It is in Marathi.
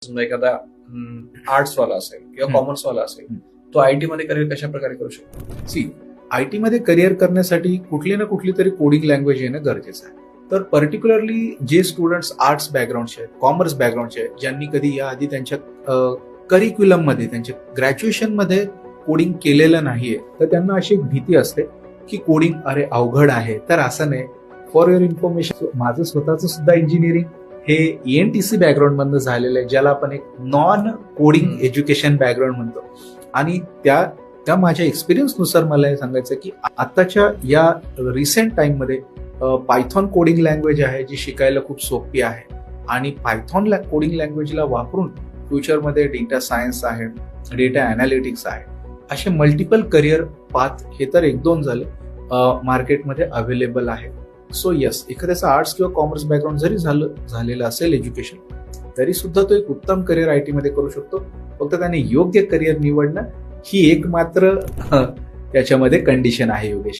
समजा एखादा आर्ट्सवाला असेल किंवा कॉमर्सवाला असेल, तो आयटी मध्ये करिअर कशा प्रकारे करू शकतो? सी आयटी मध्ये करिअर करण्यासाठी कुठली ना कुठली तरी कोडिंग लँग्वेज येणं गरजेचं आहे. तर पर्टिक्युलरली जे स्टुडंट्स आर्ट्स बॅकग्राऊंडचे आहेत, कॉमर्स बॅकग्राऊंडचे आहेत, ज्यांनी कधी याआधी त्यांच्या करिक्युलम मध्ये त्यांच्या ग्रॅज्युएशन मध्ये कोडिंग केलेलं नाहीये, तर त्यांना अशी एक भीती असते की कोडिंग अरे अवघड आहे. तर असं नाही. फॉर युअर इन्फॉर्मेशन, माझं स्वतःचं सुद्धा इंजिनिअरिंग हे ENTC बॅकग्राऊंड मधनं झालेलं आहे, ज्याला आपण एक नॉन कोडिंग एज्युकेशन बॅकग्राऊंड म्हणतो. आणि त्या माझ्या एक्सपिरियन्सनुसार मला हे सांगायचं की आताच्या या रिसेंट टाइममध्ये पायथॉन कोडिंग लँग्वेज आहे जी शिकायला खूप सोपी आहे. आणि पायथॉन कोडिंग लँग्वेजला वापरून फ्युचरमध्ये डेटा सायन्स आहे, डेटा अनालिटिक्स आहे, असे मल्टिपल करिअर पाथ हे तर एक दोन झाले मार्केटमध्ये अवेलेबल आहे. सो यस, एखाद्याचं आर्ट्स किंवा कॉमर्स बॅकग्राऊंड जरी झालेलं असेल एज्युकेशन, तरी सुद्धा तो एक उत्तम करिअर आयटी मध्ये करू शकतो. फक्त त्याने योग्य करिअर निवडणं ही एक मात्र त्याच्यामध्ये कंडिशन आहे योगेश.